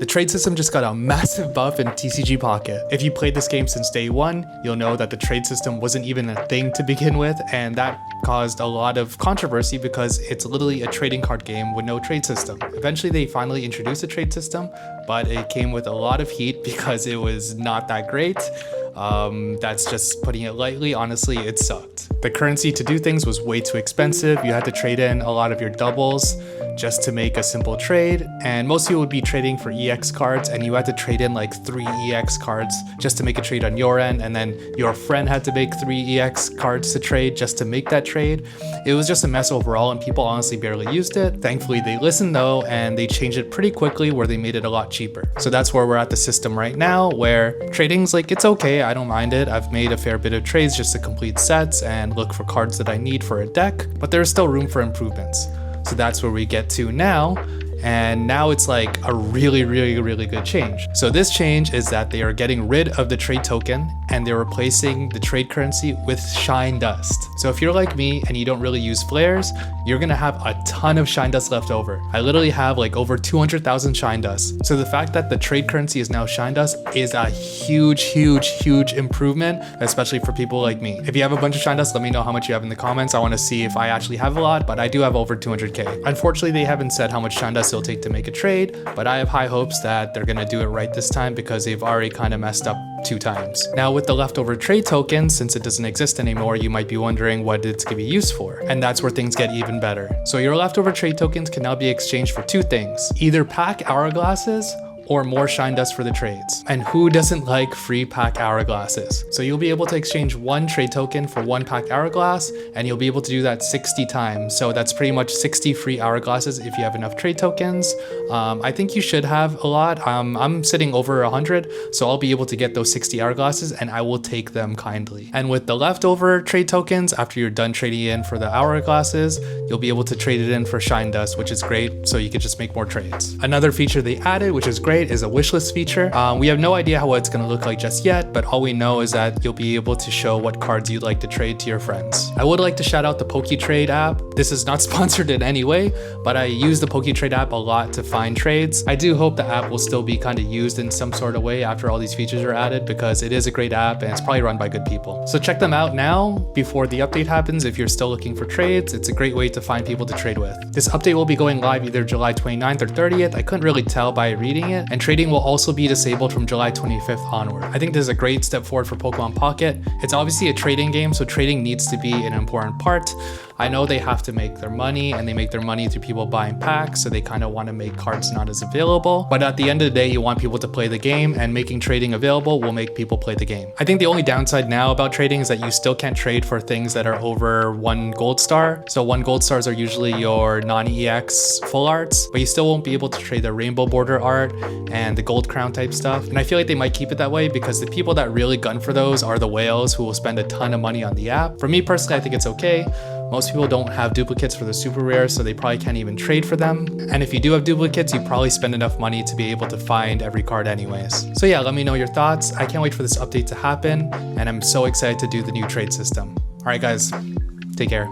The trade system just got a massive buff in TCG Pocket. If you played this game since day one, you'll know that the trade system wasn't even a thing to begin with, and that caused a lot of controversy because it's literally a trading card game with no trade system. Eventually they finally introduced a trade system, but it came with a lot of heat because it was not that great. That's just putting it lightly. Honestly, it sucked. The currency to do things was way too expensive. You had to trade in a lot of your doubles just to make a simple trade, and most people would be trading for EX cards, and you had to trade in like 3 EX cards just to make a trade on your end, and then your friend had to make 3 EX cards to trade just to make that trade. It was just a mess overall, and people honestly barely used it. Thankfully they listened though, and they changed it pretty quickly where they made it a lot cheaper. So that's where we're at the system right now, where trading's like, it's okay, I don't mind it. I've made a fair bit of trades just to complete sets and look for cards that I need for a deck, but there's still room for improvements. So that's where we get to now. And now it's like a really good change. So this change is that they are getting rid of the trade token and they're replacing the trade currency with shine dust. So if you're like me and you don't really use flares, you're gonna have a ton of shine dust left over. I literally have like over 200,000 shine dust. So the fact that the trade currency is now shine dust is a huge improvement, especially for people like me. If you have a bunch of shine dust, let me know how much you have in the comments. I wanna see if I actually have a lot, but I do have over 200K. Unfortunately, they haven't said how much shine dust it'll take to make a trade, but I have high hopes that they're gonna do it right this time because they've already kind of messed up 2 times. Now with the leftover trade token, since it doesn't exist anymore, you might be wondering what it's gonna be used for. And that's where things get even better. So your leftover trade tokens can now be exchanged for 2 things, either pack hourglasses or more shine dust for the trades. And who doesn't like free pack hourglasses? So you'll be able to exchange 1 trade token for 1 pack hourglass, and you'll be able to do that 60 times. So that's pretty much 60 free hourglasses if you have enough trade tokens. I think you should have a lot. I'm sitting over 100, so I'll be able to get those 60 hourglasses and I will take them kindly. And with the leftover trade tokens, after you're done trading in for the hourglasses, you'll be able to trade it in for shine dust, which is great. So you could just make more trades. Another feature they added, which is great, is a wishlist feature. We have no idea how it's going to look like just yet, but all we know is that you'll be able to show what cards you'd like to trade to your friends. I would like to shout out the Poketrade app. This is not sponsored in any way, but I use the Poketrade app a lot to find trades. I do hope the app will still be kind of used in some sort of way after all these features are added, because it is a great app and it's probably run by good people. So check them out now before the update happens. If you're still looking for trades, it's a great way to find people to trade with. This update will be going live either July 29th or 30th. I couldn't really tell by reading it, and trading will also be disabled from July 25th onward. I think this is a great step forward for Pokemon Pocket. It's obviously a trading game, so trading needs to be an important part. I know they have to make their money, and they make their money through people buying packs, so they kind of want to make cards not as available. But at the end of the day, you want people to play the game, and making trading available will make people play the game. I think the only downside now about trading is that you still can't trade for things that are over 1 gold star. So 1 gold stars are usually your non-EX full arts, but you still won't be able to trade the rainbow border art and the gold crown type stuff. And I feel like they might keep it that way because the people that really gun for those are the whales who will spend a ton of money on the app. For me personally, I think it's okay. Most people don't have duplicates for the super rares, so they probably can't even trade for them. And if you do have duplicates, you probably spend enough money to be able to find every card anyways. So yeah, let me know your thoughts. I can't wait for this update to happen, and I'm so excited to do the new trade system. All right, guys, take care.